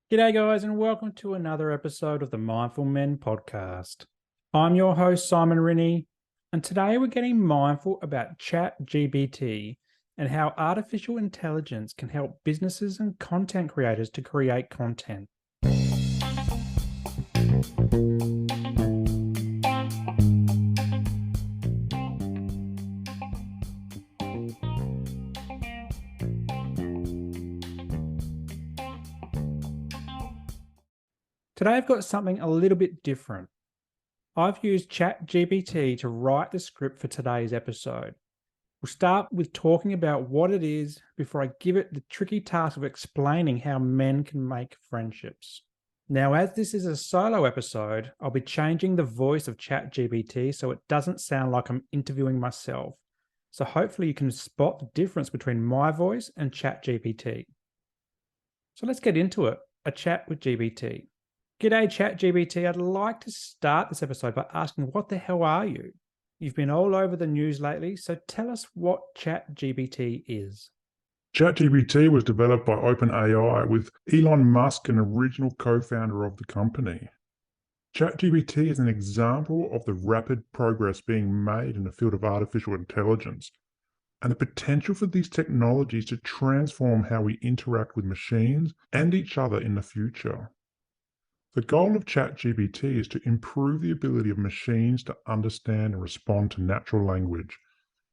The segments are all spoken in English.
G'day, guys, and welcome to another episode of the Mindful Men podcast. I'm your host, Simon Rinnie, and today we're getting mindful about ChatGPT and how artificial intelligence can help businesses and content creators to create content. Today I've got something a little bit different. I've used ChatGPT to write the script for today's episode. We'll start with talking about what it is before I give it the tricky task of explaining how men can make friendships. Now, as this is a solo episode, I'll be changing the voice of ChatGPT so it doesn't sound like I'm interviewing myself. So hopefully you can spot the difference between my voice and ChatGPT. So let's get into it, a chat with GPT. G'day, ChatGPT. I'd like to start this episode by asking, what the hell are you? You've been all over the news lately, so tell us what ChatGPT is. ChatGPT was developed by OpenAI with Elon Musk, an original co-founder of the company. ChatGPT is an example of the rapid progress being made in the field of artificial intelligence and the potential for these technologies to transform how we interact with machines and each other in the future. The goal of ChatGPT is to improve the ability of machines to understand and respond to natural language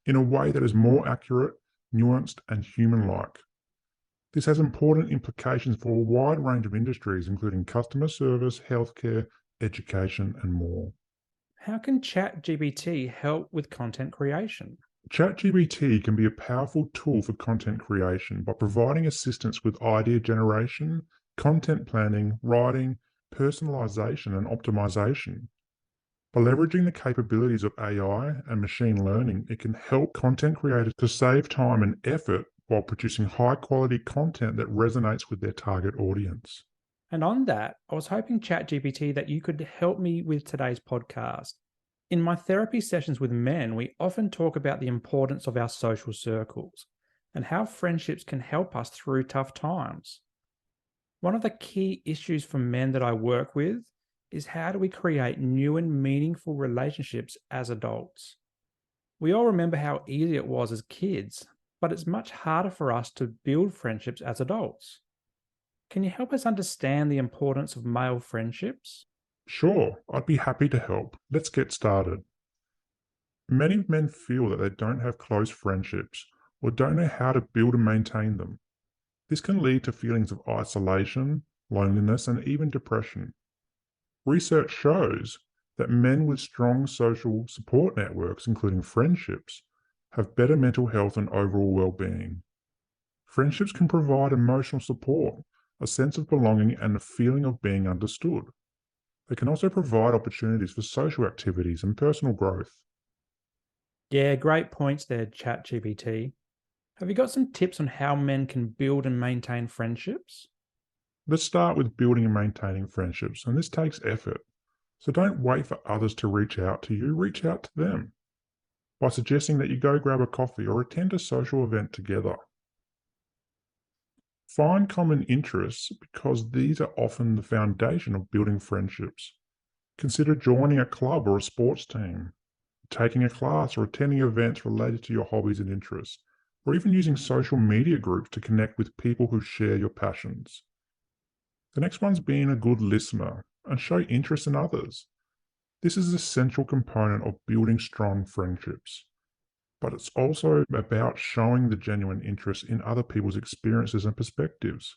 in a way that is more accurate, nuanced, and human-like. This has important implications for a wide range of industries, including customer service, healthcare, education, and more. How can ChatGPT help with content creation? ChatGPT can be a powerful tool for content creation by providing assistance with idea generation, content planning, writing, personalization, and optimization. By leveraging the capabilities of AI and machine learning, it can help content creators to save time and effort while producing high-quality content that resonates with their target audience. And on that, I was hoping ChatGPT that you could help me with today's podcast. In my therapy sessions with men, we often talk about the importance of our social circles and how friendships can help us through tough times. One of the key issues for men that I work with is, how do we create new and meaningful relationships as adults? We all remember how easy it was as kids, but it's much harder for us to build friendships as adults. Can you help us understand the importance of male friendships? Sure, I'd be happy to help. Let's get started. Many men feel that they don't have close friendships or don't know how to build and maintain them. This can lead to feelings of isolation, loneliness, and even depression. Research shows that men with strong social support networks, including friendships, have better mental health and overall well-being. Friendships can provide emotional support, a sense of belonging, and a feeling of being understood. They can also provide opportunities for social activities and personal growth. Yeah, great points there, ChatGPT. Have you got some tips on how men can build and maintain friendships? Let's start with building and maintaining friendships, and this takes effort. So don't wait for others to reach out to you, reach out to them by suggesting that you go grab a coffee or attend a social event together. Find common interests because these are often the foundation of building friendships. Consider joining a club or a sports team, taking a class or attending events related to your hobbies and interests, or even using social media groups to connect with people who share your passions. The next one's being a good listener and show interest in others. This is an essential component of building strong friendships. But it's also about showing the genuine interest in other people's experiences and perspectives.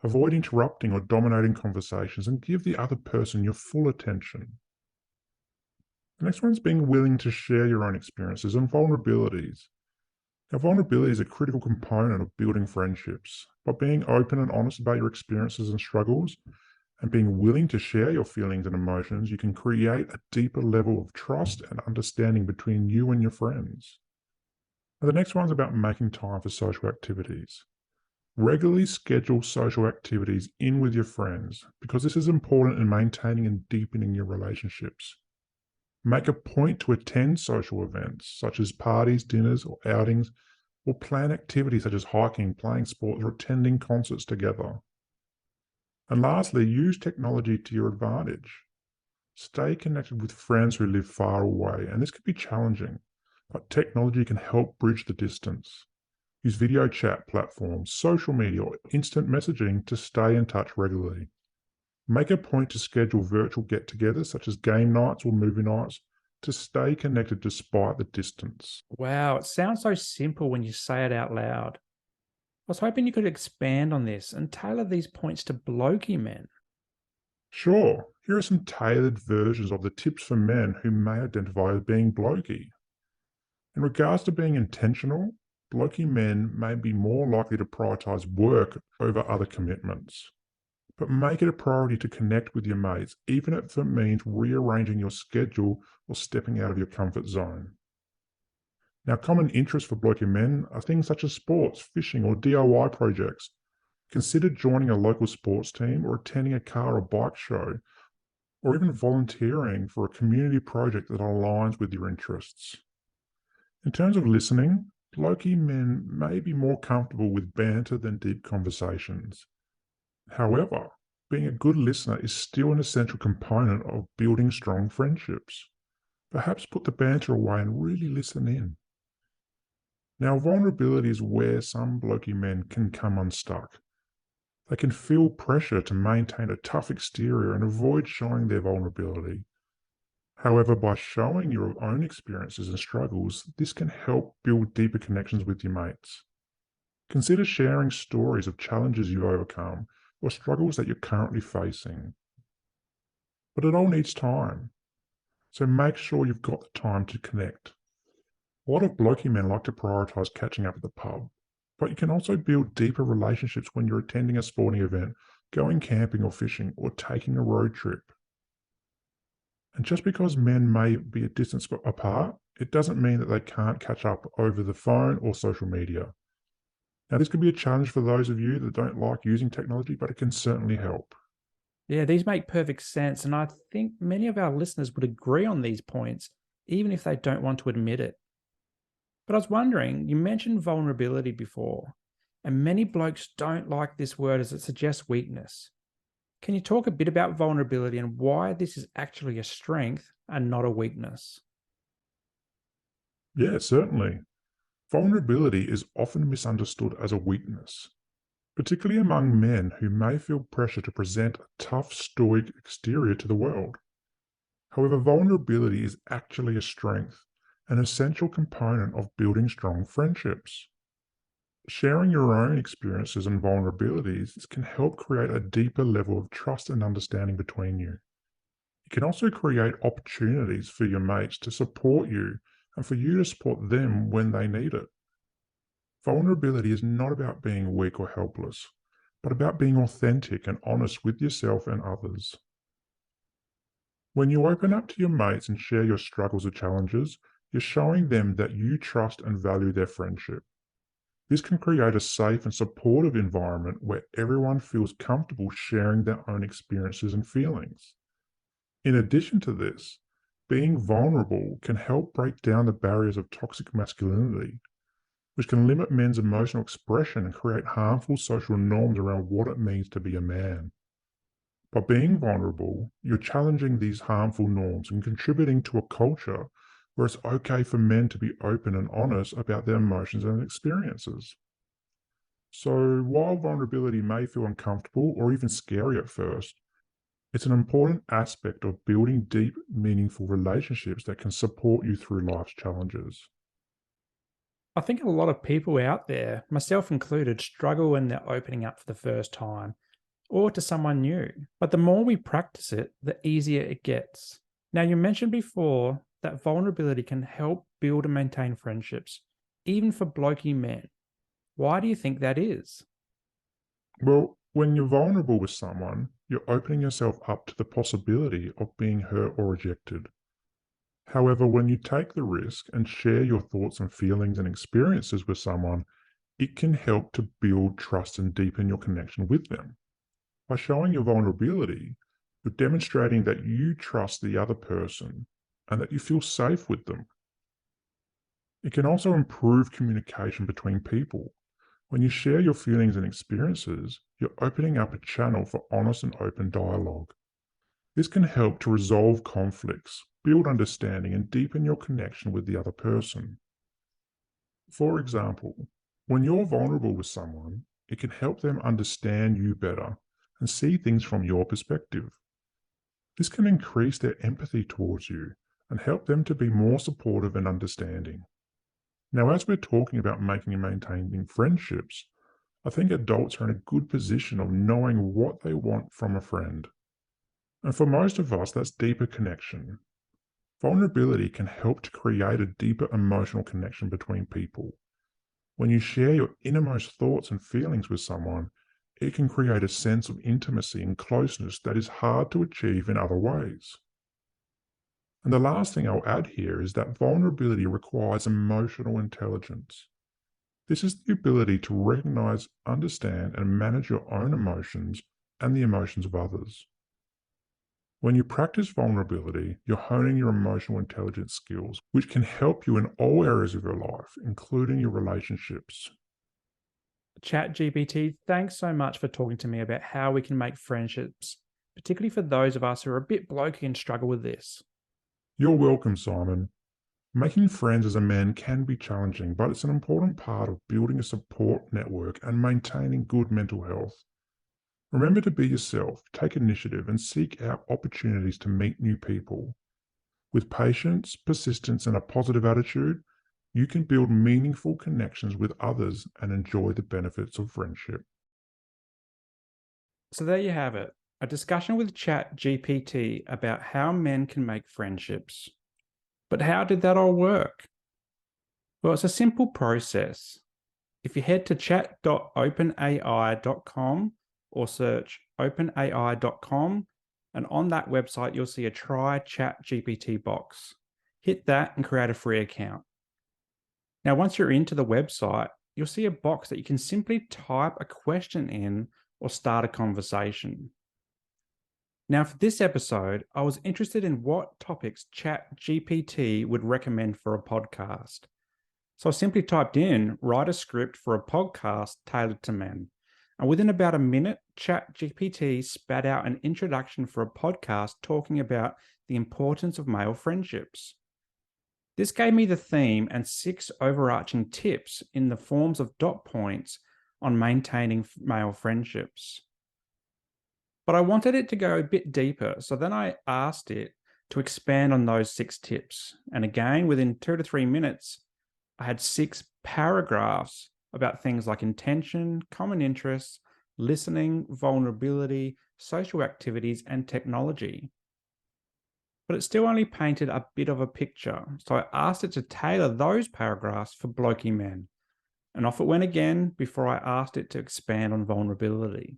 Avoid interrupting or dominating conversations and give the other person your full attention. The next one's being willing to share your own experiences and vulnerabilities. Now, vulnerability is a critical component of building friendships. By being open and honest about your experiences and struggles, and being willing to share your feelings and emotions, you can create a deeper level of trust and understanding between you and your friends. Now, the next one's about making time for social activities. Regularly schedule social activities in with your friends because this is important in maintaining and deepening your relationships. Make a point to attend social events such as parties, dinners, or outings, or plan activities such as hiking, playing sports, or attending concerts together. And lastly, use technology to your advantage. Stay connected with friends who live far away, and this can be challenging, but technology can help bridge the distance. Use video chat platforms, social media, or instant messaging to stay in touch regularly. Make a point to schedule virtual get togethers, such as game nights or movie nights, to stay connected despite the distance. Wow, it sounds so simple when you say it out loud. I was hoping you could expand on this and tailor these points to blokey men. Sure, here are some tailored versions of the tips for men who may identify as being blokey. In regards to being intentional, blokey men may be more likely to prioritize work over other commitments. But make it a priority to connect with your mates, even if it means rearranging your schedule or stepping out of your comfort zone. Now, common interests for blokey men are things such as sports, fishing, or DIY projects. Consider joining a local sports team or attending a car or bike show, or even volunteering for a community project that aligns with your interests. In terms of listening, blokey men may be more comfortable with banter than deep conversations. However, being a good listener is still an essential component of building strong friendships. Perhaps put the banter away and really listen in. Now, vulnerability is where some blokey men can come unstuck. They can feel pressure to maintain a tough exterior and avoid showing their vulnerability. However, by showing your own experiences and struggles, this can help build deeper connections with your mates. Consider sharing stories of challenges you've overcome or struggles that you're currently facing. But it all needs time, so make sure you've got the time to connect. A lot of blokey men like to prioritise catching up at the pub, but you can also build deeper relationships when you're attending a sporting event, going camping or fishing, or taking a road trip. And just because men may be a distance apart, it doesn't mean that they can't catch up over the phone or social media. Now, this can be a challenge for those of you that don't like using technology, but it can certainly help. Yeah, these make perfect sense. And I think many of our listeners would agree on these points, even if they don't want to admit it. But I was wondering, you mentioned vulnerability before, and many blokes don't like this word as it suggests weakness. Can you talk a bit about vulnerability and why this is actually a strength and not a weakness? Yeah, certainly. Vulnerability is often misunderstood as a weakness, particularly among men who may feel pressure to present a tough, stoic exterior to the world. However, vulnerability is actually a strength, an essential component of building strong friendships. Sharing your own experiences and vulnerabilities can help create a deeper level of trust and understanding between you. It can also create opportunities for your mates to support you and for you to support them when they need it. Vulnerability is not about being weak or helpless, but about being authentic and honest with yourself and others. When you open up to your mates and share your struggles or challenges, you're showing them that you trust and value their friendship. This can create a safe and supportive environment where everyone feels comfortable sharing their own experiences and feelings. In addition to this, being vulnerable can help break down the barriers of toxic masculinity, which can limit men's emotional expression and create harmful social norms around what it means to be a man. By being vulnerable, you're challenging these harmful norms and contributing to a culture where it's okay for men to be open and honest about their emotions and experiences. So, while vulnerability may feel uncomfortable or even scary at first, it's an important aspect of building deep, meaningful relationships that can support you through life's challenges. I think a lot of people out there, myself included, struggle when they're opening up for the first time or to someone new. But the more we practice it, the easier it gets. Now, you mentioned before that vulnerability can help build and maintain friendships, even for blokey men. Why do you think that is? Well, when you're vulnerable with someone, you're opening yourself up to the possibility of being hurt or rejected. However, when you take the risk and share your thoughts and feelings and experiences with someone, it can help to build trust and deepen your connection with them. By showing your vulnerability, you're demonstrating that you trust the other person and that you feel safe with them. It can also improve communication between people, When you share your feelings and experiences, you're opening up a channel for honest and open dialogue. This can help to resolve conflicts, build understanding, and deepen your connection with the other person. For example, when you're vulnerable with someone, it can help them understand you better and see things from your perspective. This can increase their empathy towards you and help them to be more supportive and understanding. Now, as we're talking about making and maintaining friendships, I think adults are in a good position of knowing what they want from a friend. And for most of us, that's deeper connection. Vulnerability can help to create a deeper emotional connection between people. When you share your innermost thoughts and feelings with someone, it can create a sense of intimacy and closeness that is hard to achieve in other ways. And the last thing I'll add here is that vulnerability requires emotional intelligence. This is the ability to recognize, understand, and manage your own emotions and the emotions of others. When you practice vulnerability, you're honing your emotional intelligence skills, which can help you in all areas of your life, including your relationships. ChatGPT, thanks so much for talking to me about how we can make friendships, particularly for those of us who are a bit blokey and struggle with this. You're welcome, Simon. Making friends as a man can be challenging, but it's an important part of building a support network and maintaining good mental health. Remember to be yourself, take initiative, and seek out opportunities to meet new people. With patience, persistence, and a positive attitude, you can build meaningful connections with others and enjoy the benefits of friendship. So there you have it, a discussion with ChatGPT about how men can make friendships. But how did that all work? Well, it's a simple process. If you head to chat.openai.com or search openai.com, and on that website, you'll see a Try ChatGPT box. Hit that and create a free account. Now, once you're into the website, you'll see a box that you can simply type a question in or start a conversation. Now, for this episode, I was interested in what topics ChatGPT would recommend for a podcast. So I simply typed in, write a script for a podcast tailored to men. And within about a minute, ChatGPT spat out an introduction for a podcast talking about the importance of male friendships. This gave me the theme and 6 overarching tips in the forms of dot points on maintaining male friendships. But I wanted it to go a bit deeper, so then I asked it to expand on those 6 tips. And again, within 2 to 3 minutes, I had 6 paragraphs about things like intention, common interests, listening, vulnerability, social activities, and technology. But it still only painted a bit of a picture, so I asked it to tailor those paragraphs for blokey men. And off it went again before I asked it to expand on vulnerability.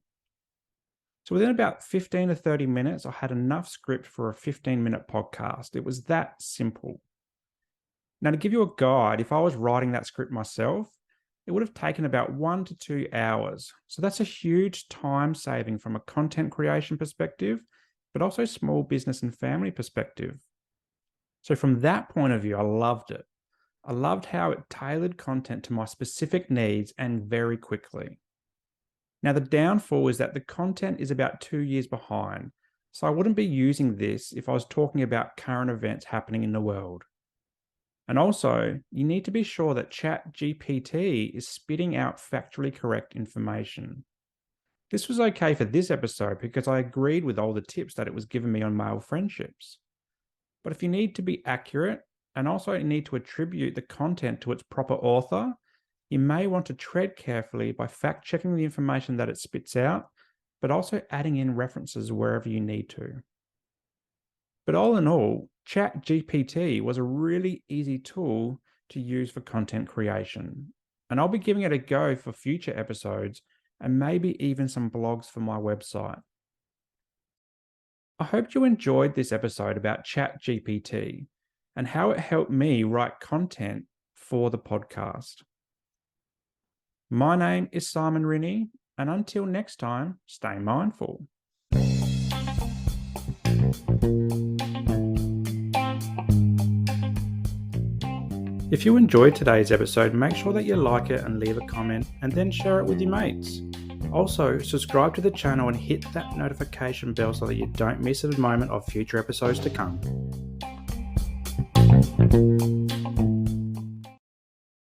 So within about 15 to 30 minutes, I had enough script for a 15-minute podcast. It was that simple. Now, to give you a guide, if I was writing that script myself, it would have taken about 1 to 2 hours. So that's a huge time saving from a content creation perspective, but also small business and family perspective. So from that point of view, I loved it. I loved how it tailored content to my specific needs and very quickly. Now, the downfall is that the content is about 2 years behind. So I wouldn't be using this if I was talking about current events happening in the world. And also, you need to be sure that ChatGPT is spitting out factually correct information. This was okay for this episode because I agreed with all the tips that it was giving me on male friendships. But if you need to be accurate and also need to attribute the content to its proper author, you may want to tread carefully by fact-checking the information that it spits out, but also adding in references wherever you need to. But all in all, ChatGPT was a really easy tool to use for content creation. And I'll be giving it a go for future episodes and maybe even some blogs for my website. I hope you enjoyed this episode about ChatGPT and how it helped me write content for the podcast. My name is Simon Rinnie, and until next time, stay mindful. If you enjoyed today's episode, make sure that you like it and leave a comment, and then share it with your mates. Also, subscribe to the channel and hit that notification bell so that you don't miss a moment of future episodes to come.